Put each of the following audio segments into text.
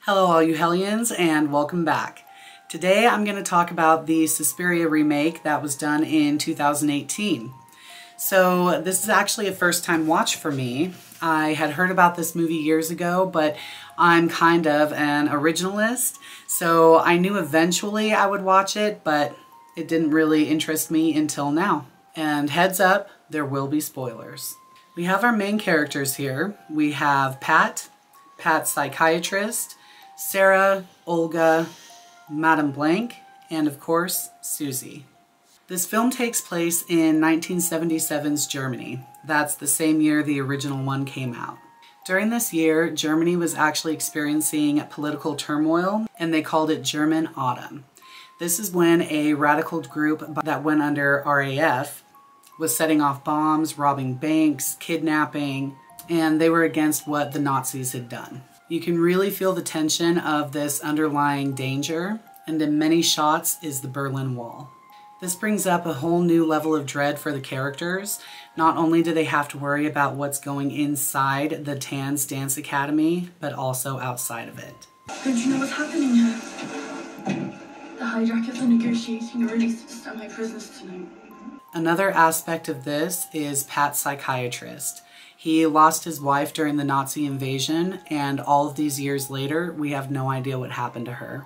Hello all you Hellions and welcome back. Today I'm going to talk about the Suspiria remake that was done in 2018. So this is actually a first time watch for me. I had heard about this movie years ago, but I'm kind of an originalist, so I knew eventually I would watch it, but it didn't really interest me until now. And heads up, there will be spoilers. We have our main characters here. We have Pat's psychiatrist, Sarah, Olga, Madame Blank, and of course, Susie. This film takes place in 1977's Germany. That's the same year the original one came out. During this year, Germany was actually experiencing political turmoil, and they called it German Autumn. This is when a radical group that went under RAF was setting off bombs, robbing banks, kidnapping, and they were against what the Nazis had done. You can really feel the tension of this underlying danger, and in many shots is the Berlin Wall. This brings up a whole new level of dread for the characters. Not only do they have to worry about what's going inside the Tanz Dance Academy, but also outside of it. Don't you know what's happening here? The hijackers are negotiating a release to start my prisoners tonight. Another aspect of this is Pat's psychiatrist. He lost his wife during the Nazi invasion, and all of these years later, we have no idea what happened to her.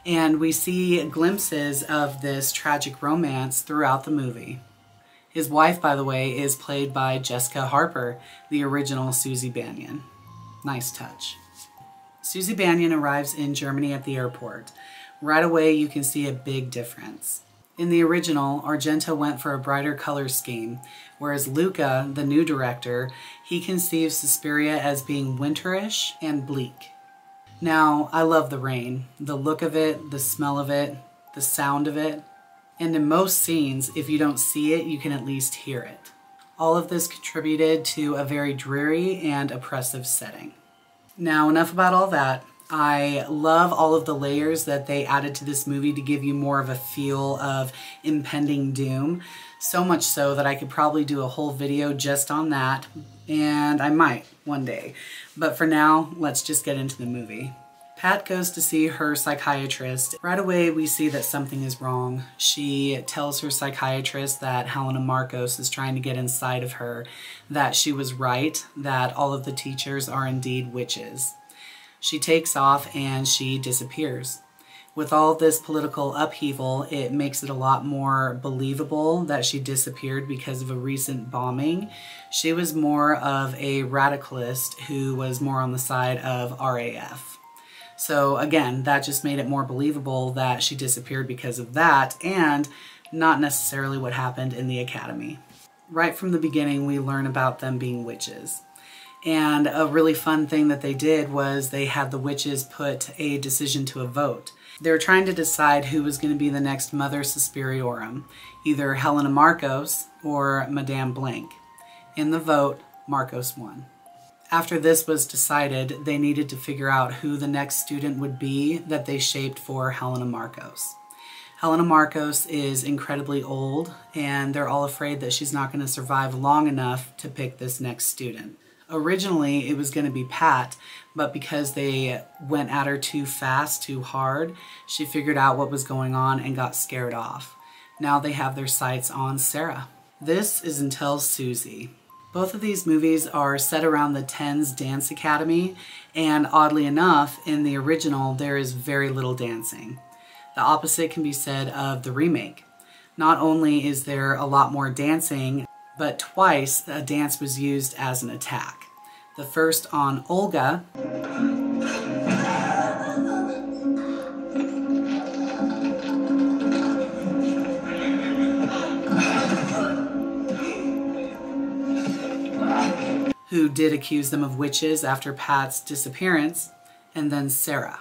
And we see glimpses of this tragic romance throughout the movie. His wife, by the way, is played by Jessica Harper, the original Susie Bannion. Nice touch. Susie Bannion arrives in Germany at the airport. Right away, you can see a big difference. In the original, Argento went for a brighter color scheme, whereas Luca, the new director, he conceives Suspiria as being winterish and bleak. Now, I love the rain, the look of it, the smell of it, the sound of it, and in most scenes, if you don't see it, you can at least hear it. All of this contributed to a very dreary and oppressive setting. Now, enough about all that. I love all of the layers that they added to this movie to give you more of a feel of impending doom. So much so that I could probably do a whole video just on that, and I might one day. But for now, let's just get into the movie. Pat goes to see her psychiatrist. Right away, we see that something is wrong. She tells her psychiatrist that Helena Marcos is trying to get inside of her, that she was right, that all of the teachers are indeed witches. She takes off and she disappears. With all of this political upheaval, it makes it a lot more believable that she disappeared because of a recent bombing. She was more of a radicalist who was more on the side of RAF. So again, that just made it more believable that she disappeared because of that and not necessarily what happened in the academy. Right from the beginning, we learn about them being witches. And a really fun thing that they did was they had the witches put a decision to a vote. They were trying to decide who was going to be the next Mother Suspiriorum, either Helena Marcos or Madame Blank. In the vote, Marcos won. After this was decided, they needed to figure out who the next student would be that they shaped for Helena Marcos. Helena Marcos is incredibly old, and they're all afraid that she's not going to survive long enough to pick this next student. Originally, it was going to be Pat, but because they went at her too fast, too hard, she figured out what was going on and got scared off. Now they have their sights on Sarah. This is until Susie. Both of these movies are set around the Tanz Dance Academy, and oddly enough, in the original, there is very little dancing. The opposite can be said of the remake. Not only is there a lot more dancing, but twice a dance was used as an attack. The first on Olga, who did accuse them of witches after Pat's disappearance, and then Sarah.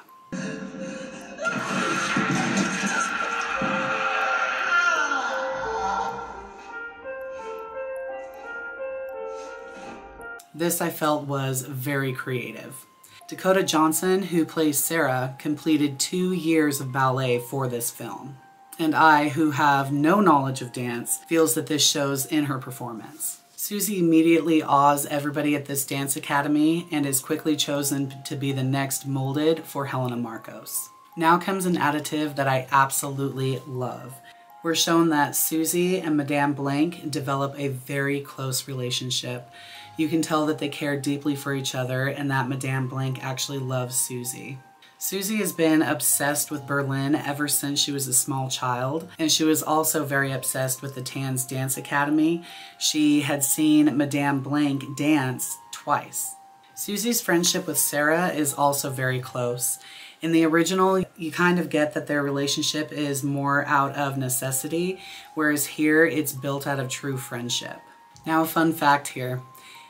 This I felt was very creative. Dakota Johnson, who plays Sarah, completed 2 years of ballet for this film. And I, who have no knowledge of dance, feels that this shows in her performance. Susie immediately awes everybody at this dance academy and is quickly chosen to be the next molded for Helena Markos. Now comes an additive that I absolutely love. We're shown that Susie and Madame Blanc develop a very close relationship. You can tell that they care deeply for each other and that Madame Blanc actually loves Susie. Susie has been obsessed with Berlin ever since she was a small child, and she was also very obsessed with the Tanz Dance Academy. She had seen Madame Blanc dance twice. Susie's friendship with Sarah is also very close. In the original, you kind of get that their relationship is more out of necessity, whereas here it's built out of true friendship. Now a fun fact here.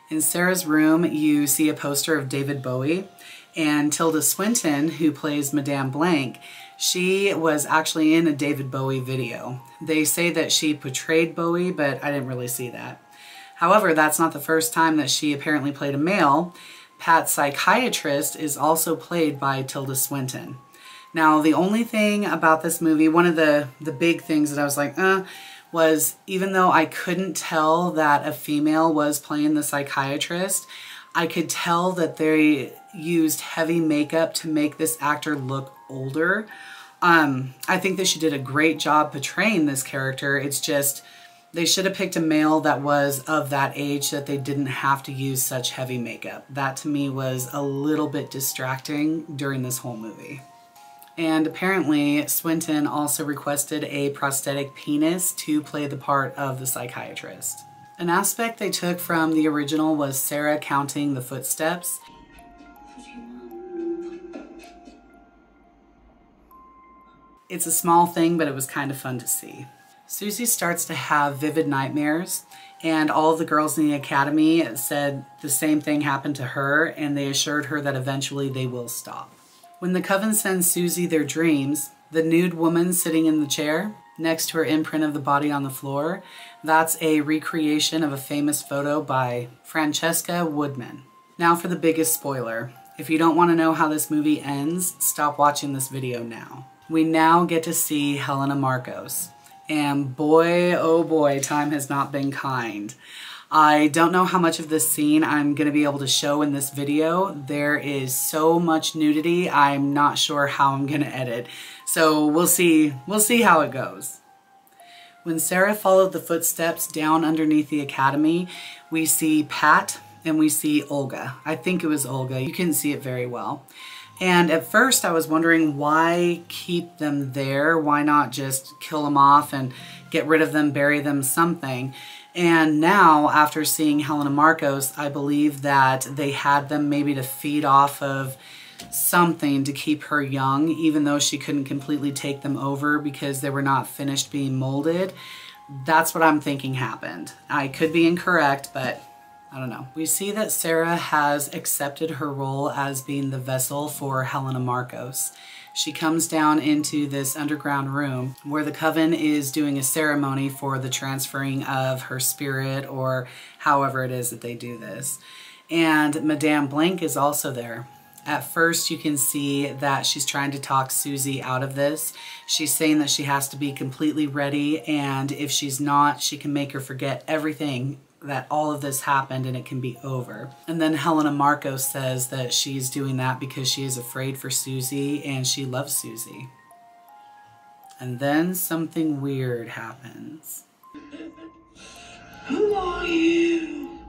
In Sarah's room, you see a poster of David Bowie, and Tilda Swinton, who plays Madame Blanc, she was actually in a David Bowie video. They say that she portrayed Bowie, but I didn't really see that. However, that's not the first time that she apparently played a male. Pat Psychiatrist is also played by Tilda Swinton. Now, the only thing about this movie, one of the big things that I was like, was even though I couldn't tell that a female was playing the psychiatrist, I could tell that they used heavy makeup to make this actor look older. I think that she did a great job portraying this character. It's just, they should have picked a male that was of that age so that they didn't have to use such heavy makeup. That to me was a little bit distracting during this whole movie. And apparently Swinton also requested a prosthetic penis to play the part of the psychiatrist. An aspect they took from the original was Sarah counting the footsteps. It's a small thing, but it was kind of fun to see. Susie starts to have vivid nightmares, and all of the girls in the academy said the same thing happened to her, and they assured her that eventually they will stop. When the coven sends Susie their dreams, the nude woman sitting in the chair next to her imprint of the body on the floor, that's a recreation of a famous photo by Francesca Woodman. Now for the biggest spoiler. If you don't want to know how this movie ends, stop watching this video now. We now get to see Helena Markos. And boy, oh boy, time has not been kind. I don't know how much of this scene I'm going to be able to show in this video. There is so much nudity, I'm not sure how I'm going to edit. So we'll see how it goes. When Sarah followed the footsteps down underneath the academy, we see Pat and we see Olga. I think it was Olga. You couldn't see it very well. And at first I was wondering, why keep them there? Why not just kill them off and get rid of them, bury them, something? And now, after seeing Helena Markos, I believe that they had them maybe to feed off of something to keep her young, even though she couldn't completely take them over because they were not finished being molded. That's what I'm thinking happened. I could be incorrect, but I don't know. We see that Sarah has accepted her role as being the vessel for Helena Markos. She comes down into this underground room where the coven is doing a ceremony for the transferring of her spirit, or however it is that they do this. And Madame Blanc is also there. At first you can see that she's trying to talk Susie out of this. She's saying that she has to be completely ready, and if she's not, she can make her forget everything, that all of this happened and it can be over. And then Helena Markos says that she's doing that because she is afraid for Susie and she loves Susie. And then something weird happens. Who are you?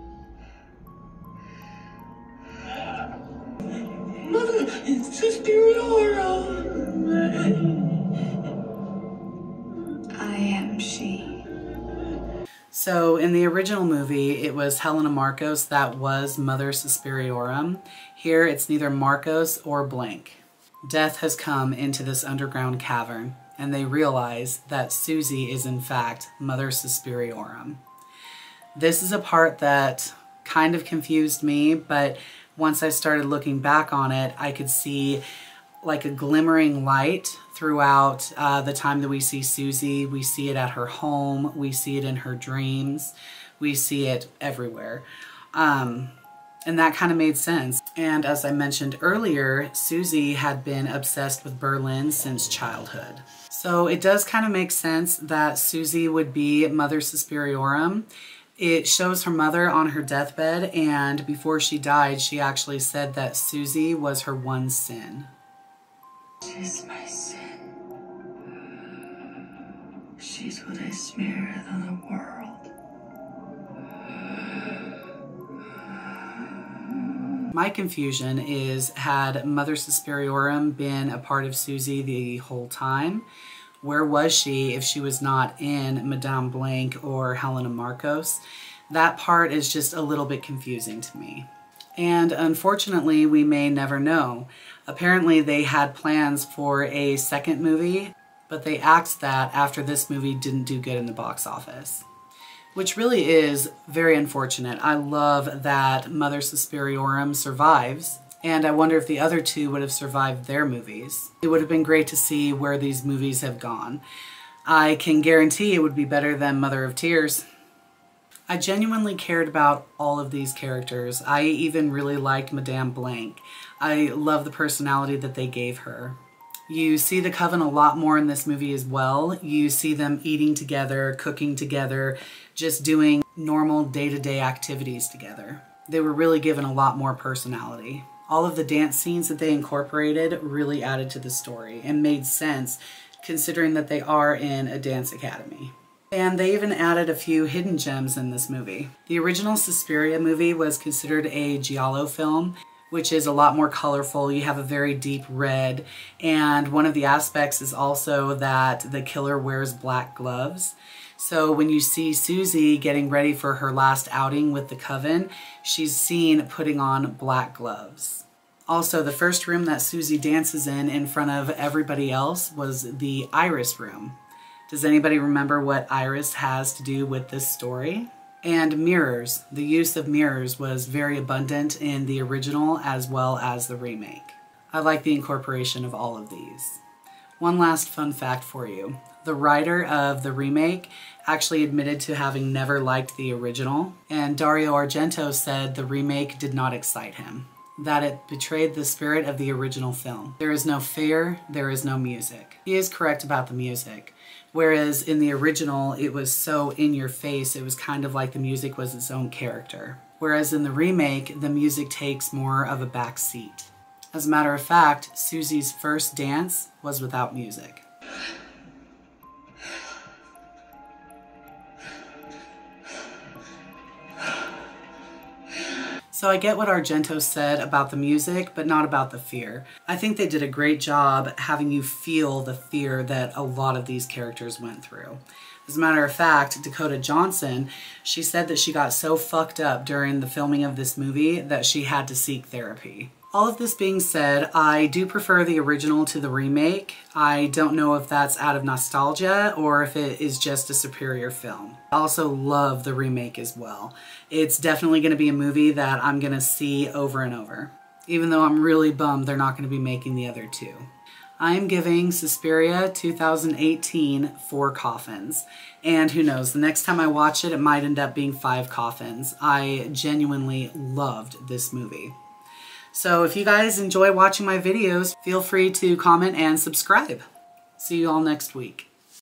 Mother, it's Suspiria. I am she. So in the original movie, it was Helena Markos that was Mother Suspiriorum. Here, it's neither Markos or Blanc. Death has come into this underground cavern, and they realize that Susie is in fact Mother Suspiriorum. This is a part that kind of confused me, but once I started looking back on it, I could see like a glimmering light throughout the time that we see Susie. We see it at her home, we see it in her dreams, we see it everywhere. And that kind of made sense. And as I mentioned earlier, Susie had been obsessed with Berlin since childhood. So it does kind of make sense that Susie would be Mother Suspiriorum. It shows her mother on her deathbed, and before she died, she actually said that Susie was her one sin. She's my sin. She's what I smeared on the world. My confusion is, had Mother Susperiorum been a part of Susie the whole time? Where was she if she was not in Madame Blanc or Helena Marcos? That part is just a little bit confusing to me. And unfortunately, we may never know. Apparently they had plans for a second movie, but they axed that after this movie didn't do good in the box office, which really is very unfortunate. I love that Mother Susperiorum survives, and I wonder if the other two would have survived their movies. It would have been great to see where these movies have gone. I can guarantee it would be better than Mother of Tears. I genuinely cared about all of these characters. I even really liked Madame Blanc. I love the personality that they gave her. You see the Coven a lot more in this movie as well. You see them eating together, cooking together, just doing normal day-to-day activities together. They were really given a lot more personality. All of the dance scenes that they incorporated really added to the story and made sense considering that they are in a dance academy. And they even added a few hidden gems in this movie. The original Suspiria movie was considered a giallo film, which is a lot more colorful. You have a very deep red, and one of the aspects is also that the killer wears black gloves. So when you see Susie getting ready for her last outing with the Coven, she's seen putting on black gloves. Also, the first room that Susie dances in front of everybody else was the Iris room. Does anybody remember what Iris has to do with this story? And mirrors. The use of mirrors was very abundant in the original as well as the remake. I like the incorporation of all of these. One last fun fact for you. The writer of the remake actually admitted to having never liked the original, and Dario Argento said the remake did not excite him, that it betrayed the spirit of the original film. There is no fear, there is no music. He is correct about the music. Whereas in the original, it was so in your face, it was kind of like the music was its own character. Whereas in the remake, the music takes more of a back seat. As a matter of fact, Susie's first dance was without music. So I get what Argento said about the music, but not about the fear. I think they did a great job having you feel the fear that a lot of these characters went through. As a matter of fact, Dakota Johnson, she said that she got so fucked up during the filming of this movie that she had to seek therapy. All of this being said, I do prefer the original to the remake. I don't know if that's out of nostalgia or if it is just a superior film. I also love the remake as well. It's definitely going to be a movie that I'm going to see over and over, even though I'm really bummed they're not going to be making the other two. I am giving Suspiria 2018 4 coffins. And who knows, the next time I watch it, it might end up being 5 coffins. I genuinely loved this movie. So if you guys enjoy watching my videos, feel free to comment and subscribe. See you all next week.